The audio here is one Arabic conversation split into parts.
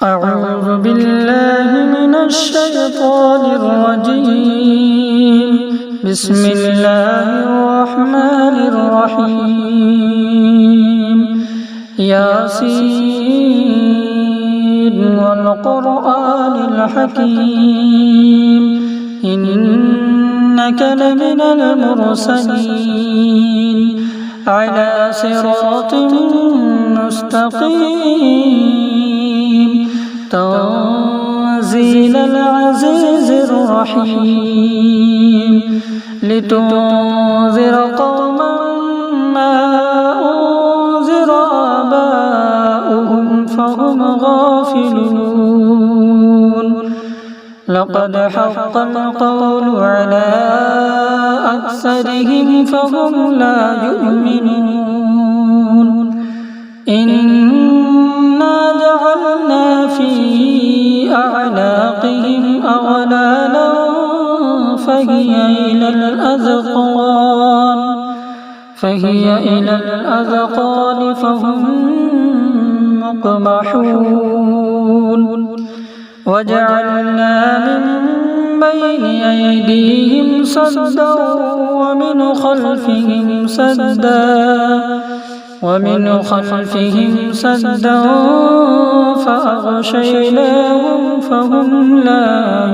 أعوذ بالله من الشيطان الرجيم. بسم الله الرحمن الرحيم. ياسين والقرآن الحكيم إنك لمن المرسلين على صراط مستقيم تنزيل العزيز الرحيم لتنذر قوما ما أنذر آباؤهم فهم غافلون لقد حق القول على أكثرهم فهم لا يؤمنون إنا جعلنا في أعناقهم أغلالا فهي إلى الأذقان فهم مقمحون وجعلنا من بين أيديهم سدا ومن خلفهم سدا فأغشيناهم فهم لا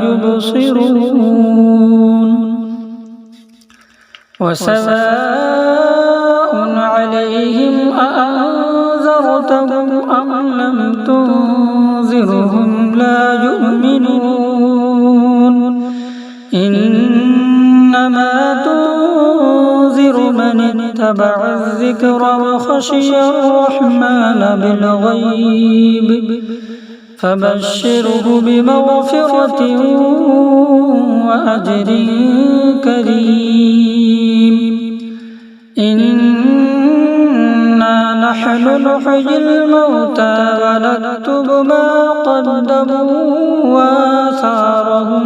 يبصرون وسواء عليهم أأنذرتهم أم لم تنذرهم لا يؤمنون إنما تنذر من اتبع الذكر وخشي الرحمن بالغيب فبشره بمغفرة وأجر كريم إنا نحن نحيي الموتى ونكتب ما قدموا وآثارهم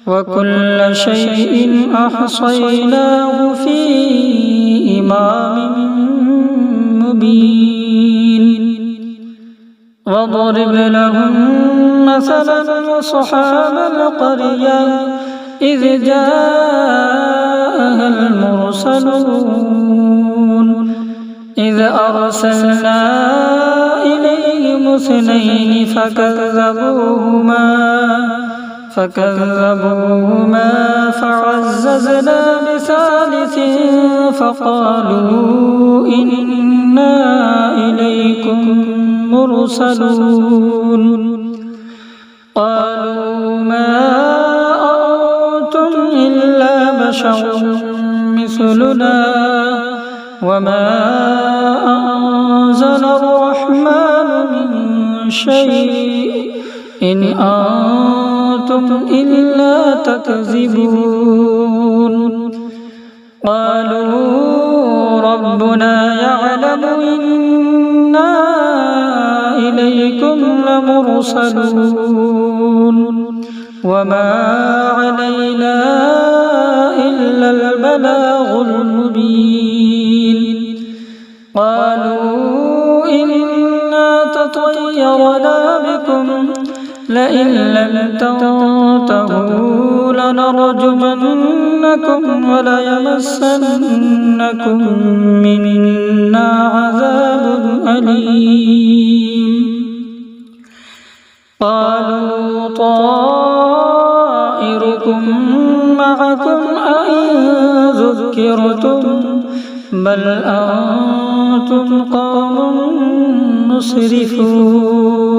وكل شيء أحصيناه في إمام مبين واضرب لهم مثلا أصحاب القرية إذ جاءها المرسلون إذ أرسلنا إليهم اثنين فكذبوهما فعززنا بثالث فقالوا إنا إليكم مرسلون قالوا ما أنتم إلا بشر مثلنا وما أنزل الرحمن من شيء إن أنتم إلا تكذبون قالوا ربنا يعلم إنا إليكم لمرسلون وما علينا إلا البلاغ المبين قالوا إنا تطيرنا بكم لئن لم تنتهوا لنرجمنكم وليمسنكم منا عذاب أليم قالوا طائركم معكم أئن ذكرتم بل أنتم قوم مسرفون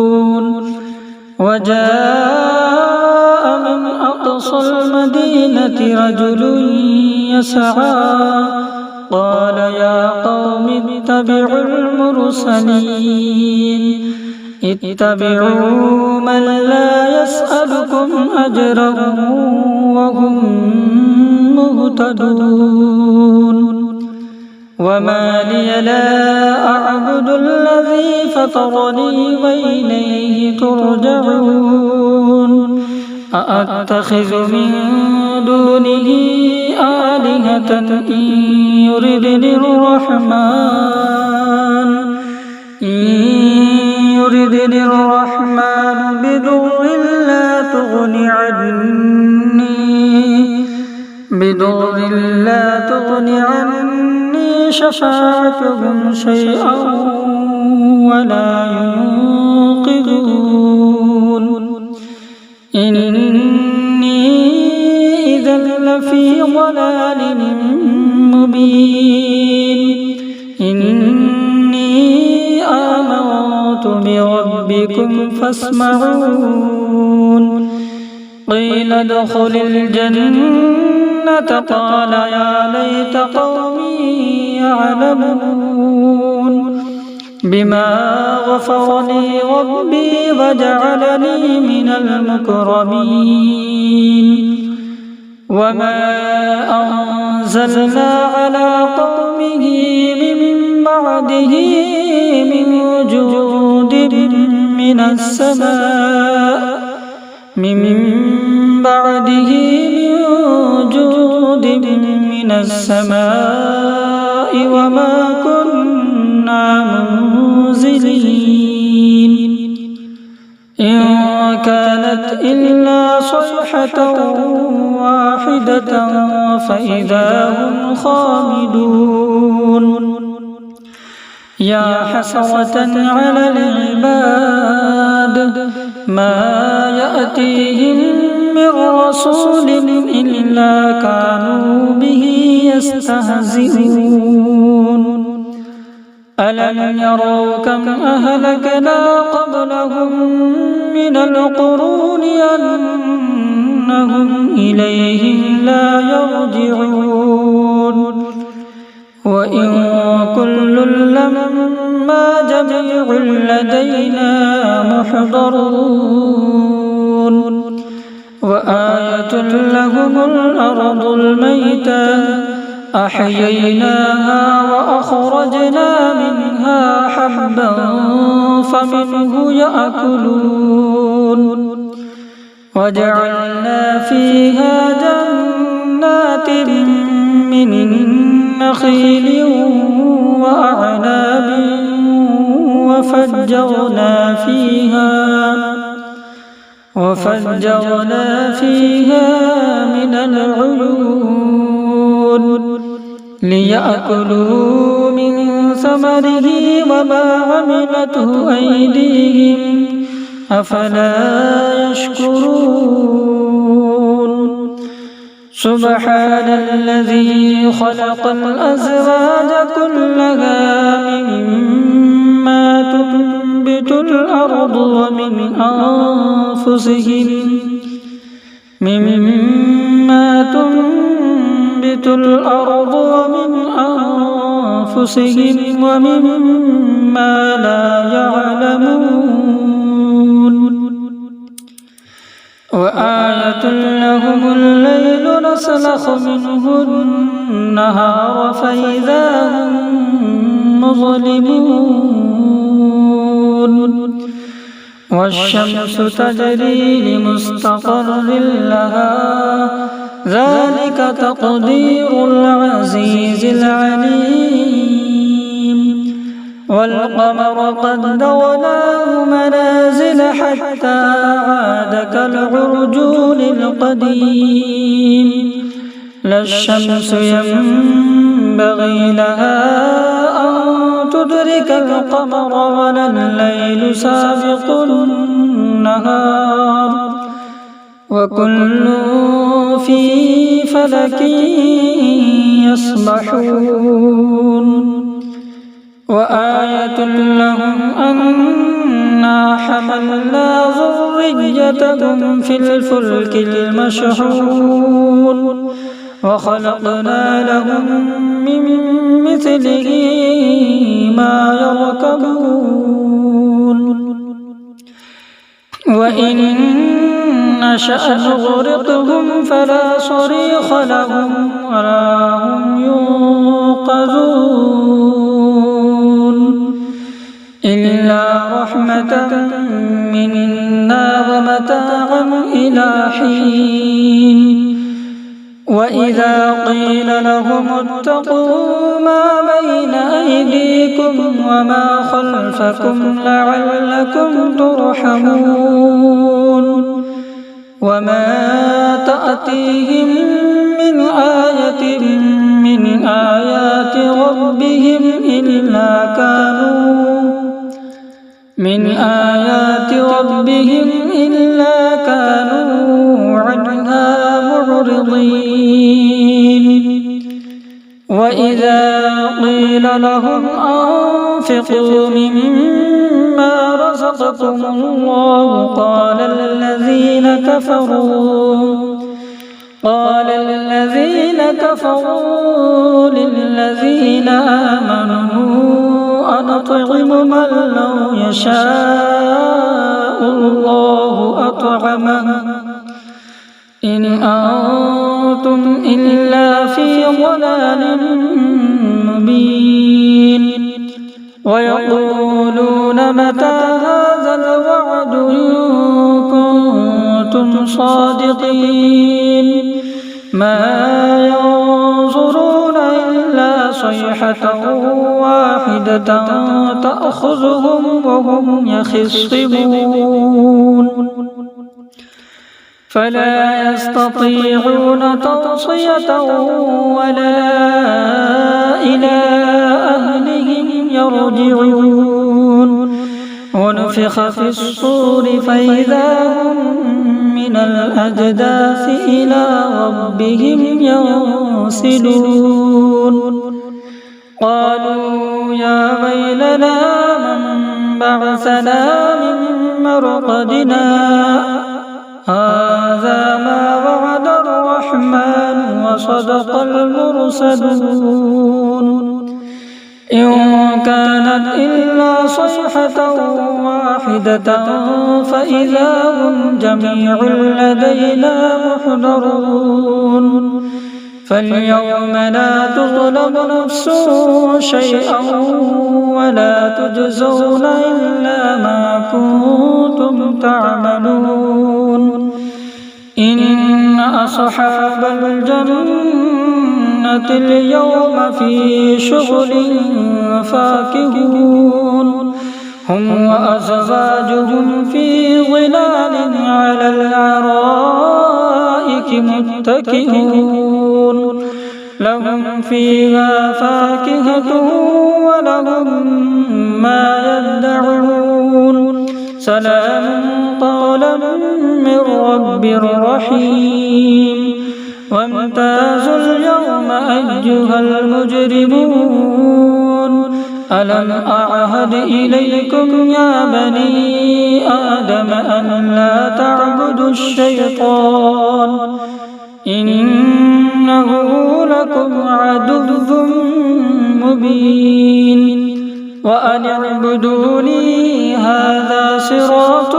وجاء من أقصى المدينة رجل يسعى قال يا قوم اتبعوا المرسلين اتبعوا من لا يسألكم أجرا وهم مهتدون وما لي لا أعبد الذي فطرني وإليه ترجعون أأتخذ من دونه آلهة إن يردني الرحمن يردني الرحمن بضر لا تغن عني شفاعتهم شيئا ولا ينقذون إني إذا لفي ضلال مبين إني آمنت بربكم فاسمعون قيل ادخل الجنة قال يا ليت قومي يعلمون بما غفر لي ربي وجعلني من المكرمين وما أنزلنا على قومه من بعده من جود من السماء وما كنا منزلين إن كانت إلا صيحة واحدة فإذا هم خامدون يا حسرة على العباد ما يأتيهم من رسول إلا كانوا به يستهزئون ألم يروا كم أهلكنا قبلهم من القرون أنهم إليهم لا يرجعون وإن كل لما جميع لدينا محضرون وآية لهم الأرض الميتة أحييناها وأخرجنا منها حبا فمنه يأكلون وجعلنا فيها جنات من نخيل وأعناب وفجرنا فيها من العيون ليأكلوا من ثمره وما عملته أيديهم أفلا يشكرون سبحان الذي خلق الأزواج كلها مما تنبت الأرض ومن أنفسهم ومما لا يعلمون وآية لهم الليل نسلخ منه النهار فإذا هم مظلمون والشمس تجري لمستقر لها ذلك تقدير العزيز العليم والقمر قدرناه منازل حتى عاد كالعرجون القديم لا الشمس ينبغي لها أن تدرك القمر ولا الليل سابق النهار وكل في فلك يسبحون وآية لهم أنا حملنا ذريتهم في الفلك المشحون وخلقنا لهم من مثله ما يركبون وإن نشأ نغرقهم فلا صريخ لهم ولا هم ينقذون إلا رحمة منا ومتاعا إلى حين وإذا قيل لهم اتقوا ما بين أيديكم وما خلفكم لعلكم ترحمون وما تأتيهم من آية من آيات ربهم إلا كانوا عنها معرضين وإذا قيل لهم أنفقوا مما رزقكم الله قال الذين كفروا للذين آمنوا أنطعم من لو يشاء الله أطعمه إن أنتم إلا في ضلال مبين ويقولون متى هذا الوعد إن كنتم صادقين ما ينظرون إلا صيحة واحدة تأخذهم وهم يخصمون فلا يستطيعون توصية ولا إلى أهلهم يرجعون ونفخ في الصور فإذا هم من الأجداث إلى ربهم ينسلون قالوا يا ويلنا من بعثنا من مرقدنا هذا ما وعد الرحمن وصدق المرسلون إن كانت إلا صيحة واحدة فإذا هم جميع لدينا محضرون فاليوم لا تظلم نفس شيئا ولا تجزون إلا ما كنتم تعملون إن أصحاب الجنة اليوم في شغل فاكهون هم وأزواجهم في ظلال على الأرائك متكئون لهم فيها فاكهة ولهم ما يدعون سلام قولا من رب رحيم وامتازوا اليوم أيها المجرمون ألم أعهد إليكم يا بني آدم أن لا تعبدوا الشيطان إنه لكم عدو مبين وأن اعبدوني هذا صراط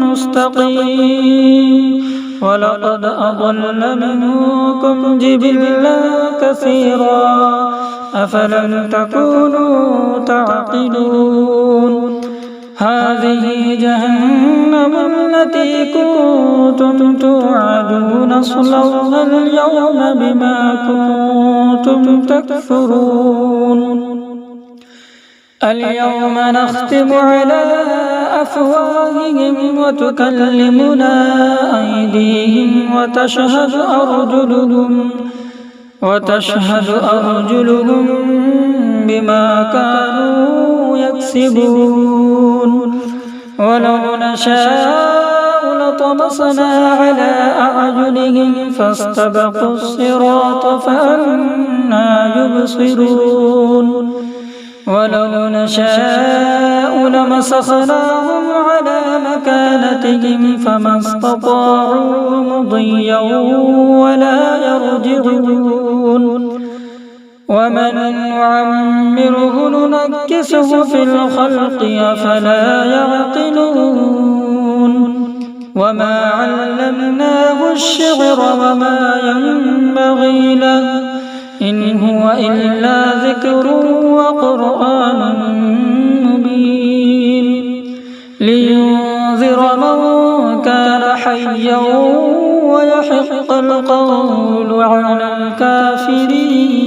مستقيم ولقد أضل منكم جبلا كثيرا أفلم تكونوا تعقلون هذه جهنم التي كنتم توعدون اصلوها اليوم بما كنتم تكفرون اليوم نختم على أفواههم وتكلمنا أيديهم وتشهد أرجلهم بما كانوا يكسبون ولو نشاء لطمسنا على أعينهم فاستبقوا الصراط فأنى يبصرون ولو نشاء لمسخناهم على مكانتهم فما استطاعوا مضيا ولا يرجعون ومن نعمره ننكسه في الخلق أفلا يعقلون وما علمناه الشعر وما ينبغي له إن هو إلا ذكر وقرآن مبين لينذر من كان حيا ويحق القول على الكافرين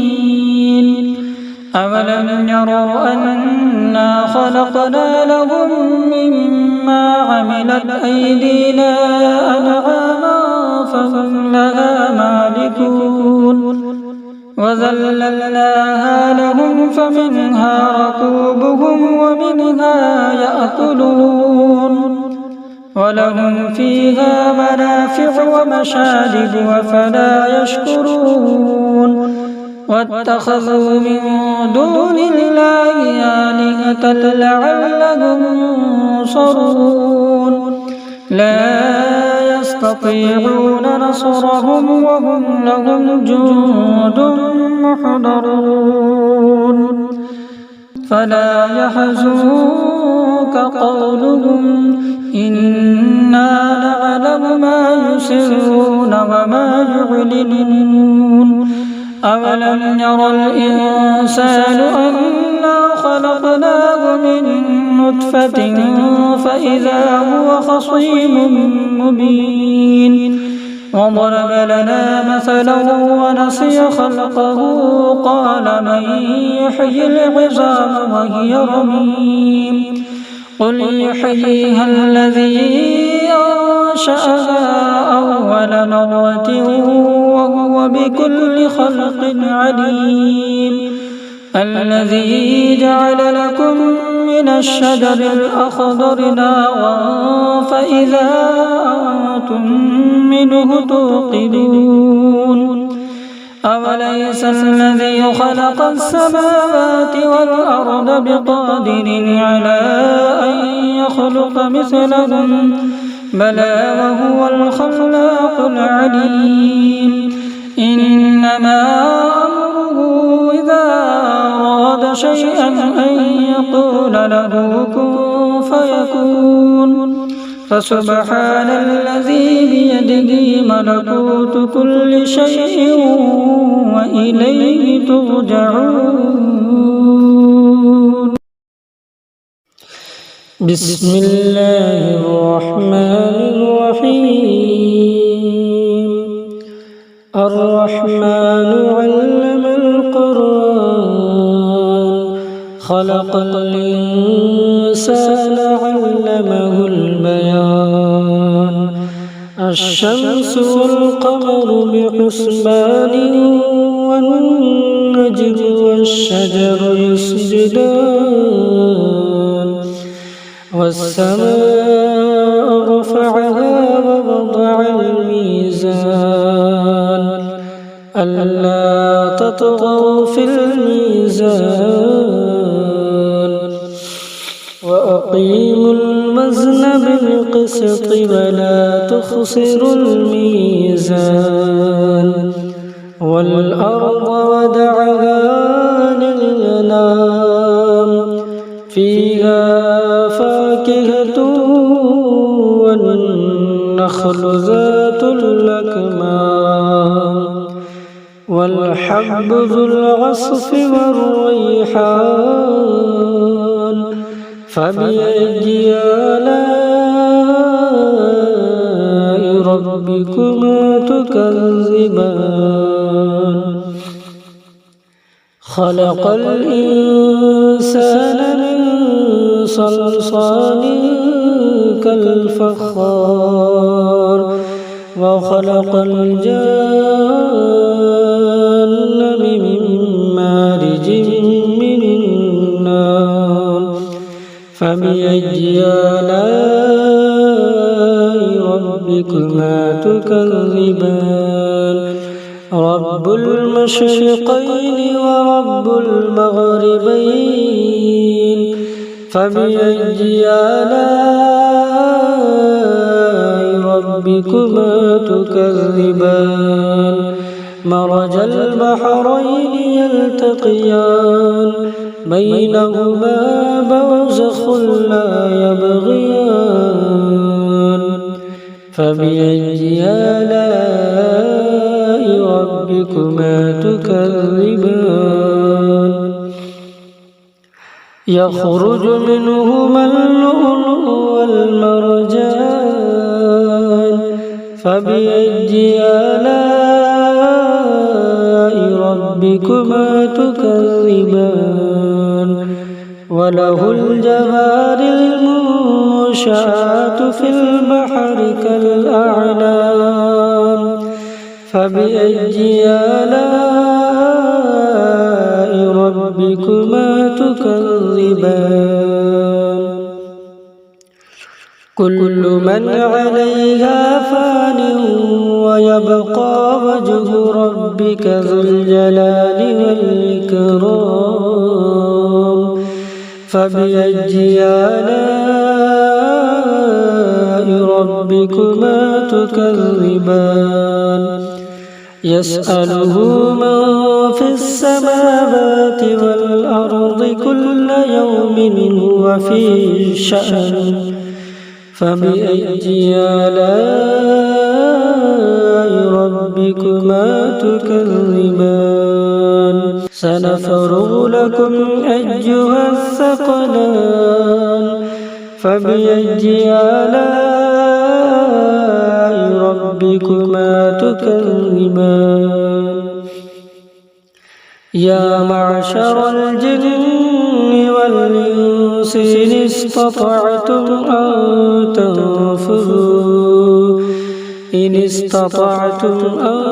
أولم يروا أنا خلقنا لهم مما عملت أيدينا أنعاما فهم لها مالكون وذللناها لهم فمنها ركوبهم ومنها يأكلون ولهم فيها منافع ومشارب أفلا يشكرون واتخذوا من دون الله آلهة لعلهم ينصرون لا يستطيعون نصرهم وهم لهم جند محضرون فلا يحزنك قولهم إنا نعلم ما يسرون وما يعلنون أولم ير الإنسان أنا خلقناه من نطفة فإذا هو خصيم مبين وضرب لنا مثلا ونسي خلقه قال من يحيي العظام وهي رميم قل يحييها الذي أنشأها أول مرة وهو بكل خلق عليم الذي جعل لكم من الشجر الأخضر نارا فإذا أنتم منه توقدون أوليس الذي خلق السماوات والأرض بقادر على أن يخلق مثلهم بلى وهو الخلاق العليم إنما أمره إذا أراد شيئا أن يقول له كن فيكون فسبحان الذي بيده ملكوت كل شيء وإليه ترجعون. بسم الله الرحمن الرحيم الرحمن علم القرآن خلق الإنسان علمه البيان الشمس والقمر بحسبان والنجم والشجر يسجدان والسماء رفعها ووضع الميزان ألا تطغوا في الميزان وأقيموا الوزن بالقسط ولا تخسروا الميزان والأرض وضعها للأنام فيها فاكهة والنخل ذات الأكمام والحب ذو العصف والريحان فبأي آلاء ربكما تكذبان خلق الإنسان من صلصال كالفخار وخلق الجان من مارج من النار فبأي آلاء ربكما تكذبان رب المشرقين ورب المغربين فبأي آلاء ربكما تكذبان مرج البحرين يلتقيان بينهما برزخ لا يبغيان فبأي آلاء ربكما تكذبان يخرج منهما اللؤلؤ والمرجان فبأي آلاء ربكما تكذبان وله الجوار المنشآت في البحر كالأعلام فبأي آلاء ربكما تكذبان كل من عليها فان ويبقى وجه ربك ذو الجلال والإكرام فبأي آلاء ربكما تكذبان يسأله من في السماوات والأرض كل يوم هو في شأن فبأي آلاء ربكما تكذبان سنفرغ لكم أيها الثقلان فبأي آلاء ربكما تكذبان يا معشر الجن والإنس إن استطعتم أن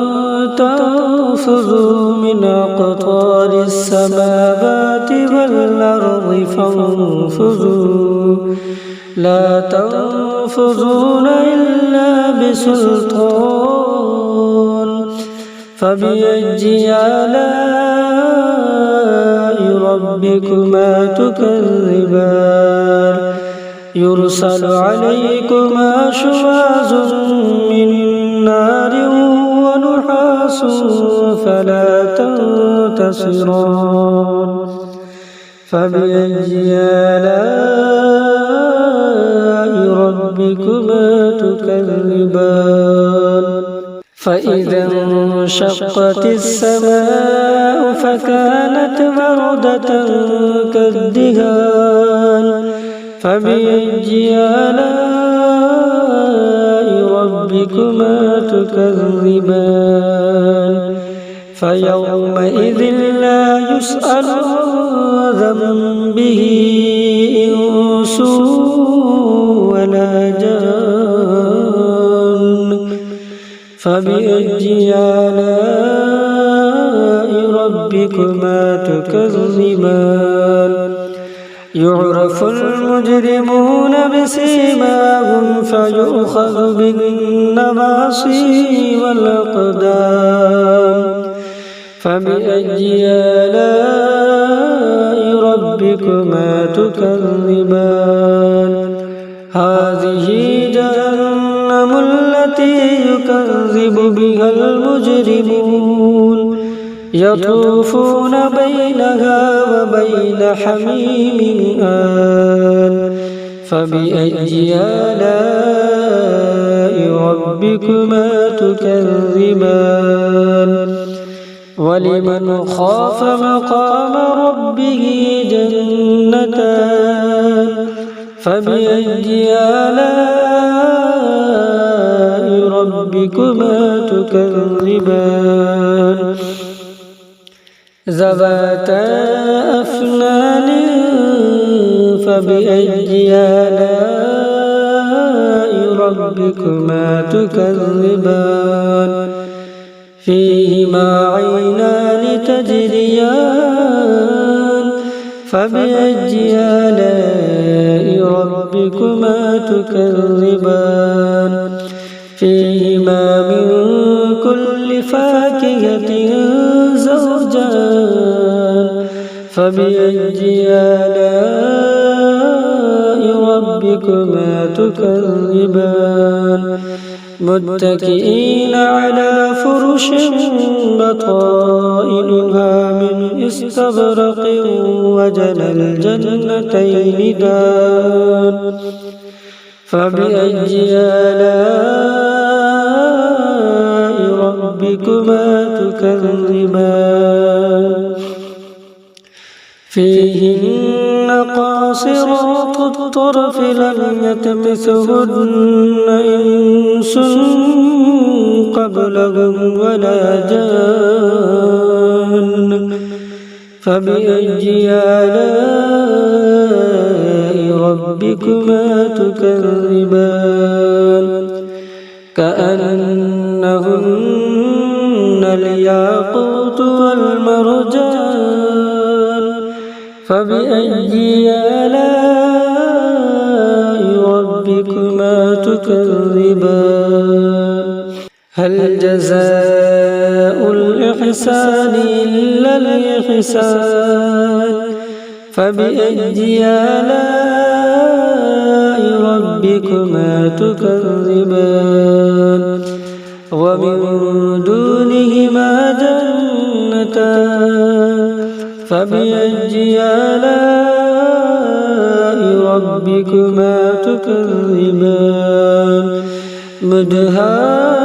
تنفذوا من أقطار السماوات والأرض فانفذوا لا تنفذون إلا بسلطان فبأي آلاء ربكما تكذبان يرسل عليكما شواظ من نار ونحاس فلا تنتصران فبأي آلاء ربكما تكذبان فإذا انشقت السماء فكانت وردة كالدهان فبأي آلاء ربكما تكذبان فيومئذ لا يسأل عن ذنبه إنس ولا جان فبأي آلاء ربكما تكذبان يعرف المجرمون بسيماهم فيؤخذ بالنواصي والأقدام فبأي آلاء ربكما تكذبان هذه جهنم التي يكذب بها المجرمون يطوفون بينها وبين حميم آن فبأي آلاء ربكما تكذبان ولمن خاف مقام ربه جنتان فبأي آلاء ربكما تكذبان ذواتا أفنان فبأي آلاء ربكما تكذبان فيهما عينان تجريان فبأي آلاء ربكما تكذبان فيهما من كل فاكهة زوجان فبأي آلاء ربكما تكذبان متكئين على فرش بطائنها من استبرق وجنى الجنتين دان فبأي آلاء ربكما تكذبان فيهن قاصرات الطرف لم يطمثهن إنس قبلهم ولا جان فبأي آلاء ربكما تكذبان كأنهن الياقوت والمرجان فبأي آلاء ربكما تكذبان هل جزاء الإحسان إلا الإحسان فبأي آلاء ربكما تكذبان ومن دونهما جنتان فبأي آلاء ربكما تكذبان مدهامتان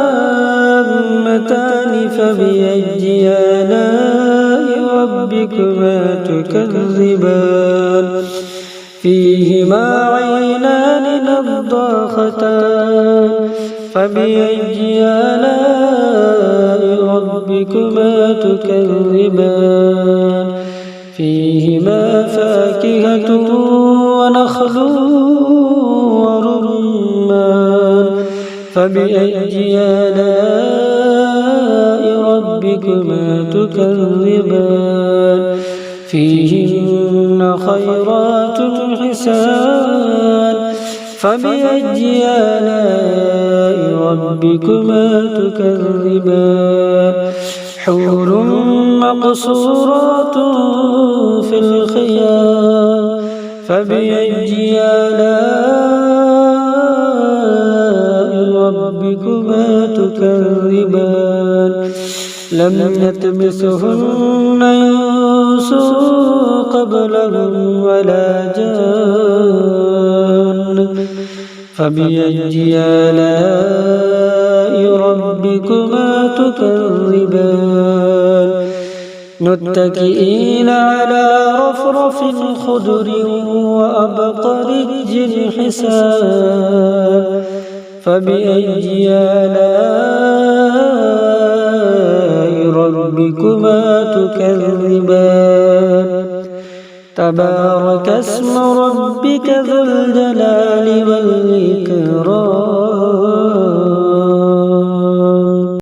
فبأي آلاء ربكما تكذبان فيهما عينان نضاختان فبأي آلاء ربكما تكذبان فيهما فاكهة ونخل ورمان فبأي آلاء ربكما تكذبان فيهن خيرات حسان فبأي آلاء ربكما تكذبان حور مقصورات في الخيام فبأي آلاء ربكما تكذبان لم يطمثهن إنس قبلهم ولا جان فبأي آلاء ربكما تكذبان متكئين على رفرف خضر وأبقرج حسان فبأي آلاء ربكما تكذبان تبارك اسم ربك ذو الجلال والإكرام